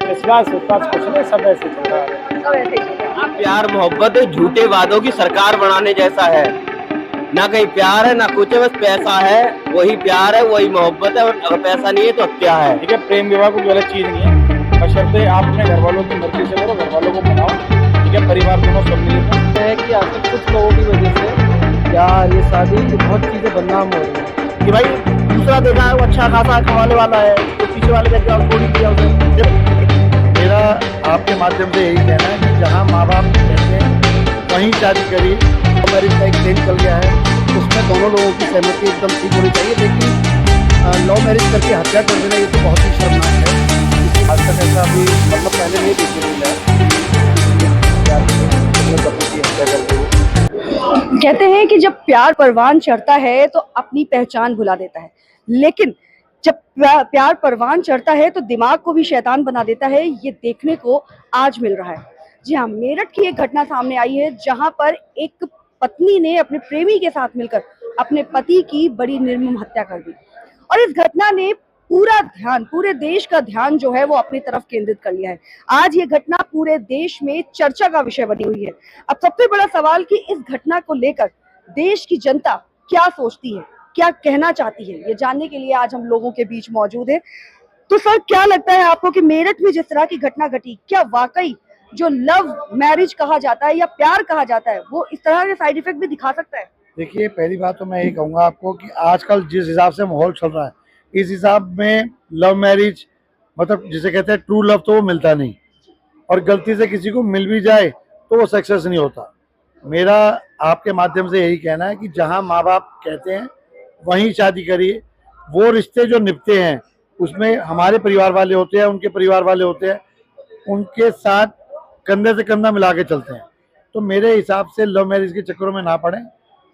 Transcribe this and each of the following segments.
विश्वास विश्वास कुछ नहीं, सब ऐसे चल रहा है। सब ऐसे ही चल रहा है। प्यार मोहब्बत झूठे वादों की सरकार बनाने जैसा है। ना कहीं प्यार है ना कुछ है, बस पैसा है, वही प्यार है, वही मोहब्बत है। और अगर पैसा नहीं है तो हत्या है। ठीक है, प्रेम विवाह कोई गलत चीज नहीं है, बशर्ते आप अपने घर वालों की मर्जी से करो, घर वालों को मनाओ। ठीक है, परिवार दोनों सम्मिलित है कि आजकल कुछ लोगों की वजह से प्यार ये शादी बहुत चीजें बदनाम हो रही है कि भाई दूसरा देखा है वो अच्छा खासा कमाने वाला है, तो पीछे वाले व्यक्ति और थोड़ी दिया उसे। मेरा आपके माध्यम से यही कहना है कि जहाँ माँ बाप कहते हैं वहीं शादी करिए। मैरिज का एक ट्रेंड चल गया है, उसमें दोनों लोगों की सहमति एकदम ठीक होनी चाहिए, लेकिन लव मैरिज करके हत्या कर देना ये तो बहुत ही शर्मनाक है। आज तक ऐसा अभी मतलब पहले नहीं देखने को मिला है। कहते हैं कि जब प्यार परवान चढ़ता है तो अपनी पहचान भुला देता है, लेकिन जब प्यार परवान चढ़ता है तो दिमाग को भी शैतान बना देता है। ये देखने को आज मिल रहा है। जी हाँ, मेरठ की एक घटना सामने आई है जहां पर एक पत्नी ने अपने प्रेमी के साथ मिलकर अपने पति की बड़ी निर्मम हत्या कर दी और इस घटना ने पूरा ध्यान, पूरे देश का ध्यान जो है वो अपनी तरफ केंद्रित कर लिया है। आज ये घटना पूरे देश में चर्चा का विषय बनी हुई है। अब सबसे बड़ा सवाल कि इस घटना को लेकर देश की जनता क्या सोचती है, क्या कहना चाहती है, ये जानने के लिए आज हम लोगों के बीच मौजूद है। तो सर, क्या लगता है आपको कि मेरठ में जिस तरह की घटना घटी, क्या वाकई जो लव मैरिज कहा जाता है या प्यार कहा जाता है वो इस तरह के साइड इफेक्ट भी दिखा सकता है? देखिए, पहली बात तो मैं यही कहूँगा आपको कि आजकल जिस हिसाब से माहौल चल रहा है, इस हिसाब में लव मैरिज मतलब जिसे कहते हैं ट्रू लव तो वो मिलता नहीं, और गलती से किसी को मिल भी जाए तो वो सक्सेस नहीं होता। मेरा आपके माध्यम से यही कहना है कि जहाँ माँ बाप कहते हैं वहीं शादी करिए। वो रिश्ते जो निभते हैं उसमें हमारे परिवार वाले होते हैं, उनके परिवार वाले होते हैं, उनके साथ कंधे से कंधा मिला के चलते हैं। तो मेरे हिसाब से लव मैरिज के चक्करों में ना पड़े,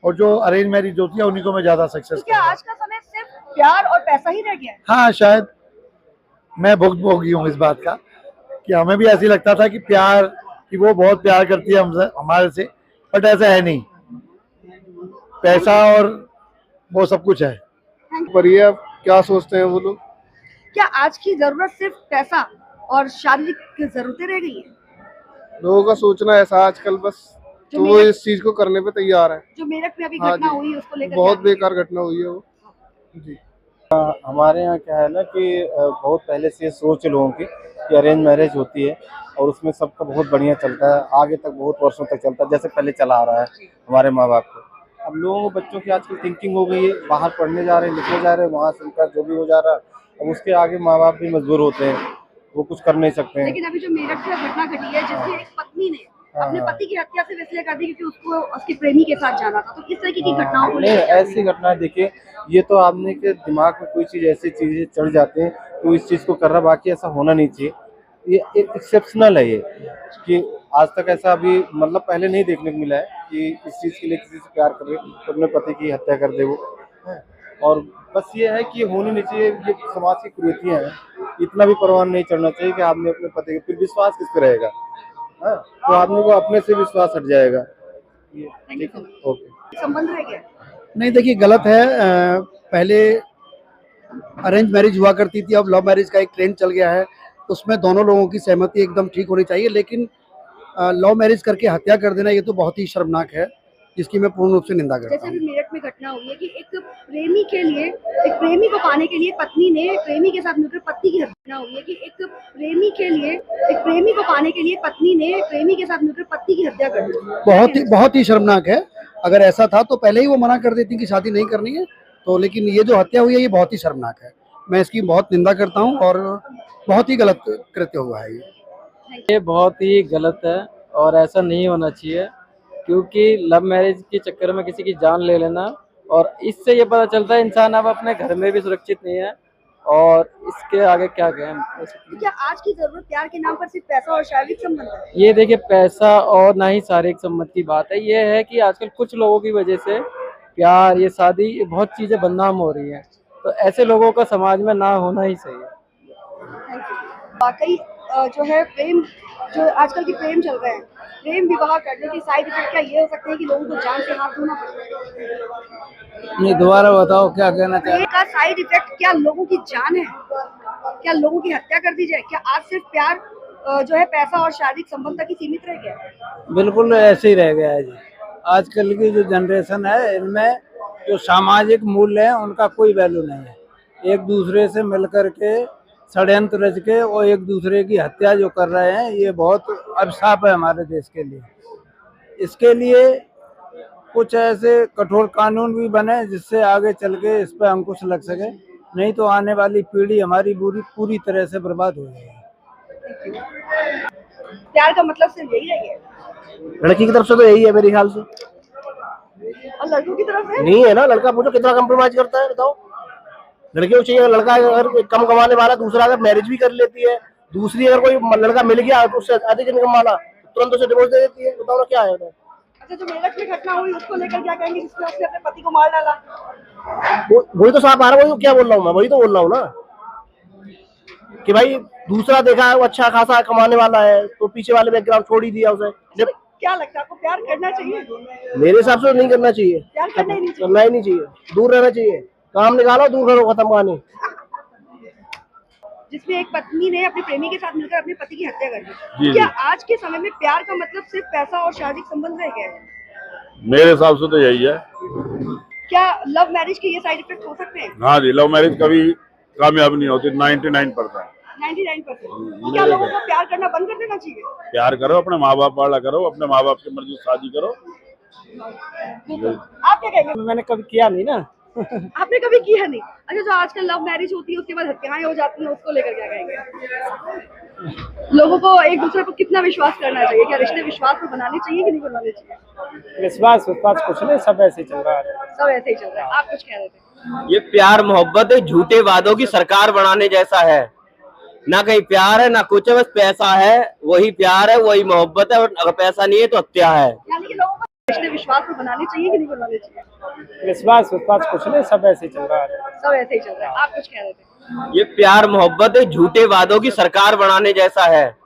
और जो अरेंज मैरिज होती है उन्हीं को मैं ज्यादा सक्सेस क्या आज का समय सिर्फ प्यार और पैसा ही रह गया है? हाँ, शायद मैं भुगतभोगी हूँ इस बात का कि हमें भी ऐसी लगता था कि प्यार कि वो बहुत प्यार करती है हमसे, हमारे से, बट ऐसा है नहीं। पैसा और वो सब कुछ है। पर ये अब क्या सोचते हैं वो लोग? क्या आज की जरूरत सिर्फ पैसा और शारीरिक जरूरतें रह गई है? लोगों का सोचना ऐसा आजकल बस, तो वो इस चीज को करने पे तैयार है। जो मेरठ में अभी हाँ घटना जी, हुई उसको लेकर बहुत बेकार घटना हुई है वो जी। हमारे यहाँ क्या है ना कि बहुत पहले से सोच लोगों की कि अरेंज मैरिज होती है और उसमें सबका बहुत बढ़िया चलता है, आगे तक बहुत वर्षों तक चलता है, जैसे पहले चला आ रहा है हमारे माँ बाप को। अब लोगों को, बच्चों की आजकल थिंकिंग हो गई है, बाहर पढ़ने जा रहे हैं, लिखने जा रहे हैं, वहाँ से उनका जो भी हो जा रहा है, अब उसके आगे माँ बाप भी मजबूर होते हैं, वो कुछ कर नहीं सकते हैं। लेकिन अभी जो मेरठ में घटना घटी है जिसमें एक पत्नी ने अपने पति की हत्या सिर्फ इसलिए कर दी क्योंकि उसको उसके प्रेमी के साथ जाना था, तो इस तरीके की घटनाओं को नहीं, लेकर ऐसी घटना देखिए, ये तो आदमी के दिमाग में कोई चीज़ ऐसी चीज़ें चढ़ जाते हैं तो इस चीज़ को कर रहा, बाकी ऐसा होना नहीं चाहिए। ये एक एक्सेप्शनल है, ये कि आज तक ऐसा अभी मतलब पहले नहीं देखने को मिला है कि इस चीज़ के लिए किसी से प्यार करे तो अपने पति की हत्या कर दे वो। और बस ये है कि ये होनी नहीं चाहिए, ये समाज की कुरीतियाँ हैं। इतना भी परवान नहीं चढ़ना चाहिए कि आदमी अपने पति के, फिर विश्वास किस पे रहेगा? हाँ, तो आदमी को अपने से विश्वास हट जाएगा। ये ठीक है, ओके। संबंध रह गया। नहीं, देखिए, गलत है। पहले अरेंज मैरिज हुआ करती थी, अब लव मैरिज का एक ट्रेंड चल गया है, उसमें दोनों लोगों की सहमति एकदम ठीक होनी चाहिए, लेकिन लव मैरिज करके हत्या कर देना ये तो बहुत ही शर्मनाक है, जिसकी मैं पूर्ण रूप से निंदा करता जैसे हूँ। अभी मेरठ में घटना हुई है कि एक प्रेमी के लिए, एक प्रेमी को पाने के लिए पत्नी ने प्रेमी के साथ मिलकर पति की हत्या हुई है कि एक प्रेमी के लिए, एक प्रेमी को पाने के लिए पत्नी ने प्रेमी के साथ मिलकर पति की हत्या कर दी। बहुत ही शर्मनाक है। अगर ऐसा था तो पहले ही वो मना कर देती कि शादी नहीं करनी है, तो लेकिन ये जो हत्या हुई है ये बहुत ही शर्मनाक है। मैं इसकी बहुत निंदा करता हूँ और बहुत ही गलत कृत्य हुआ है ये बहुत ही गलत है और ऐसा नहीं होना चाहिए, क्योंकि लव मैरिज के चक्कर में किसी की जान ले लेना, और इससे ये पता चलता है इंसान अब अपने घर में भी सुरक्षित नहीं है, और इसके आगे क्या कहें। क्या आज की जरूरत प्यार के नाम पर सिर्फ पैसा और शारीरिक संबंध है? ये देखिए, पैसा और ना ही शारीरिक संबंध की बात है, ये है कि आजकल कुछ लोगों की वजह से प्यार, ये शादी, ये बहुत चीजें बदनाम हो रही हैं, तो ऐसे लोगों का समाज में ना होना ही सही है। वाकई जो है प्रेम, जो आजकल की प्रेम चल रहे हैं प्रेम विवाह करने के साइड इफेक्ट क्या ये हो सकते हैं कि लोगों को जान से हाथ धोना पड़े? नहीं, दोबारा बताओ क्या कहना चाह प्रेम का साइड इफेक्ट क्या लोगों की जान है? क्या लोगों की हत्या कर दी जाए? क्या आज सिर्फ प्यार जो है पैसा और शारीरिक संबंध तक ही सीमित रह गया है? बिल्कुल ऐसे ही रह गया है जी। आजकल की जो जनरेशन है इनमें जो सामाजिक मूल्य है उनका कोई वैल्यू नहीं है। एक दूसरे से मिलकर के षड्यंत्र रच के और एक दूसरे की हत्या जो कर रहे हैं ये बहुत अभिशाप है हमारे देश के लिए। इसके लिए कुछ ऐसे कठोर कानून भी बने जिससे आगे चल के इस पर अंकुश लग सके, नहीं तो आने वाली पीढ़ी हमारी पूरी तरह से बर्बाद हो जाएगी। प्यार का मतलब सिर्फ यही रह गया? लड़की की तरफ से तो यही है मेरे ख्याल से। और लड़कों की तरफ से नहीं है ना, लड़का पूछो कितना कम्प्रोमाइज करता है बताओ। लड़के को चाहिए, लड़का अगर कम कमाने वाला दूसरा अगर मैरिज भी कर लेती है, दूसरी अगर कोई लड़का मिल गया तो उससे अधिक इनकम वाला तुरंत उसे डिवोर्स दे देती है। बताओ ना क्या है। अच्छा, जो मेरठ में घटना हुई उसको लेकर क्या कहेंगे जिसमें उसने अपने पति को मार डाला? वही तो साफ आ रहा है, वही क्या बोल रहा हूँ मैं, वही तो बोल रहा हूँ ना कि भाई दूसरा देखा है वो अच्छा खासा कमाने वाला है तो पीछे वाले बैकग्राउंड छोड़ ही दिया उसे। जब क्या लगता है आपको प्यार करना चाहिए? मेरे हिसाब से नहीं करना चाहिए, प्यार करना ही नहीं चाहिए। करना ही नहीं चाहिए, दूर रहना चाहिए। काम निकालो, दूर करो, खत्म कहानी। जिसमें एक पत्नी ने अपने प्रेमी के साथ मिलकर अपने पति की हत्या कर दी, क्या आज के समय में प्यार का मतलब सिर्फ पैसा और शारीरिक संबंध रह गया है? मेरे हिसाब से तो यही है। क्या लव मैरिज के ये साइड इफेक्ट हो सकते हैं? हाँ जी, लव मैरिज कभी कामयाब नहीं होती 99%। 99%। क्या लोगों को प्यार करना बंद कर देना चाहिए? प्यार करो, अपने माँ बाप वाला करो, अपने माँ बाप की मर्जी से शादी करो। आप क्या कहेंगे? मैंने कभी किया नहीं ना। आपने कभी किया नहीं? अच्छा, जो आजकल लव मैरिज होती है उसके बाद हत्याएं हो जाती हैं, उसको लेकर क्या कहेंगे? लोगों को एक दूसरे पर कितना विश्वास करना चाहिए? क्या रिश्ते विश्वास पर बनाने चाहिए कि नहीं बनाने चाहिए? विश्वास कुछ नहीं, सब ऐसे ही चल रहा है। सब ऐसे ही चल रहा है। आप कुछ कह रहे थे? ये प्यार मोहब्बत है झूठे वादों की सरकार बनाने जैसा है। ना कहीं प्यार है ना कुछ है, बस पैसा है, वही प्यार है, वही मोहब्बत है। और अगर पैसा नहीं है तो हत्या है। यानी कि लोगों को रिश्ते विश्वास पर बनाने चाहिए कि नहीं बनाने चाहिए? विश्वास कुछ नहीं, सब ऐसे ही चल रहा है। सब ऐसे ही चल रहा है। आप कुछ कह रहे थे? ये प्यार मोहब्बत है झूठे वादों की सरकार बनाने जैसा है।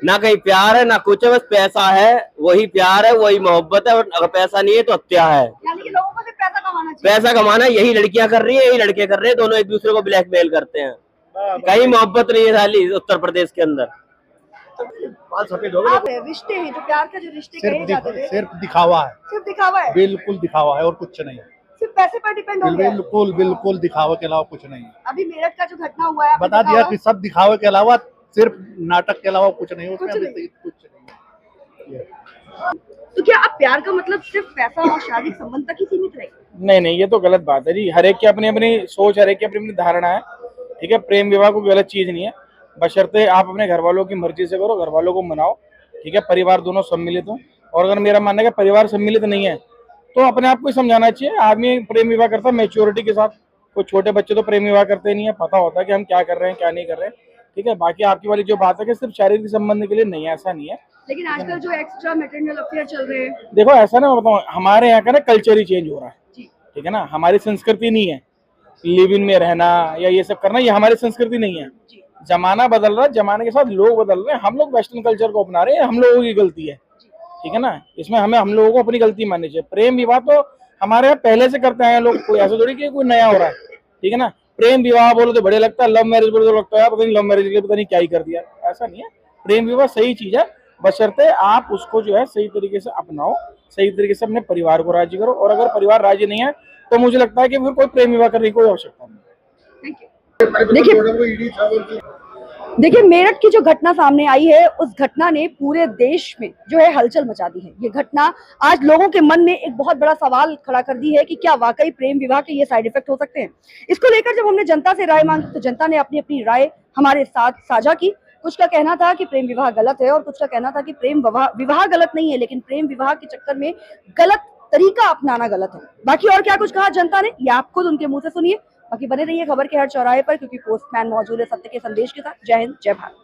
ना कहीं प्यार है ना कुछ है, बस पैसा है, वही प्यार है, वही मोहब्बत है। और अगर पैसा नहीं है तो हत्या है। यानी कि लोगों को सिर्फ पैसा कमाना चाहिए। पैसा कमाना यही लड़कियां कर रही है, यही लड़के कर रहे हैं, दोनों एक दूसरे को ब्लैकमेल करते हैं। कहीं मोहब्बत नहीं है साली उत्तर प्रदेश के अंदर। आप रिश्ते हैं जो प्यार का जो रिश्ते कहे जाते थे, सिर्फ दिखावा है, सिर्फ दिखावा है, बिल्कुल दिखावा है और कुछ नहीं। सिर्फ पैसे पर डिपेंड हो गया है। बिल्कुल बिल्कुल दिखावे के अलावा कुछ नहीं। अभी मेरठ का जो घटना हुआ है आपने बता दिया दिखावा- कि सब दिखावे के अलावा, सिर्फ नाटक के अलावा कुछ नहीं, उसमें कुछ अभी नहीं। कुछ नहीं। तो क्या अब प्यार का मतलब सिर्फ पैसा और शारीरिक संबंध तक ही सीमित रहेगा? नहीं, ये तो गलत बात है जी। हर एक की अपनी अपनी सोच, हर एक की अपनी अपनी धारणा है। ठीक है, प्रेम विवाह कोई गलत चीज नहीं है, बशर्ते आप अपने घर वालों की मर्जी से करो, घर वालों को मनाओ। ठीक है, परिवार दोनों सम्मिलित हो। और अगर मेरा मानना है कि परिवार सम्मिलित नहीं है तो अपने आप को ही समझाना चाहिए। आदमी प्रेम विवाह करता है मैच्योरिटी के साथ। कोई छोटे बच्चे तो प्रेम विवाह करते नहीं है, पता होता है कि हम क्या कर रहे हैं क्या नहीं कर रहे हैं। ठीक है, बाकी आपकी वाली जो बात है कि सिर्फ शारीरिक संबंध के लिए नहीं है, ऐसा नहीं है। लेकिन आजकल जो एक्स्ट्रा मैटरनल अफेयर चल रहे हैं, देखो ऐसा ना, मैं बताऊँ, हमारे यहाँ का ना कल्चर ही चेंज हो रहा है। जी। ठीक है ना, हमारी संस्कृति नहीं है लिव इन में रहना या ये सब करना, ये हमारी संस्कृति नहीं है। जी। जमाना बदल रहा है, जमाने के साथ लोग बदल रहे हैं, हम लोग वेस्टर्न कल्चर को अपना रहे हैं, हम लोगों की गलती है। ठीक है ना, इसमें हम लोगों को अपनी गलती माननी चाहिए। प्रेम विवाह तो हमारे यहाँ पहले से करते हैं लोग, कोई ऐसा थोड़ी कि कोई नया हो रहा है। ठीक है ना, प्रेम विवाह बोलो तो बढ़िया लगता है, लव मैरिज बोलो तो लगता है पता नहीं लव मैरिज के लिए पता नहीं क्या ही कर दिया। ऐसा नहीं है, प्रेम विवाह सही चीज है, बशर्ते आप उसको जो है सही तरीके से अपनाओ, सही तरीके से अपने परिवार को राजी करो। और अगर परिवार राजी नहीं है तो मुझे लगता है कि फिर कोई प्रेम विवाह करने की कोई आवश्यकता नहीं। Thank you. देखिए, मेरठ की जो घटना सामने आई है, उस घटना ने पूरे देश में जो है हलचल मचा दी है। ये घटना आज लोगों के मन में एक बहुत बड़ा सवाल खड़ा कर दी है कि क्या वाकई प्रेम विवाह के ये साइड इफेक्ट हो सकते हैं। इसको लेकर जब हमने जनता से राय मांगी तो जनता ने अपनी अपनी राय हमारे साथ साझा की। कुछ का कहना था कि प्रेम विवाह गलत है और कुछ का कहना था कि प्रेम विवाह गलत नहीं है, लेकिन प्रेम विवाह के चक्कर में गलत तरीका अपनाना गलत है। बाकी और क्या कुछ कहा जनता ने, ये आप खुद उनके मुंह से सुनिए। बाकी बने रहिए खबर के हर चौराहे पर, क्योंकि पोस्टमैन मौजूद है सत्य के संदेश के साथ। जय हिंद, जय भारत।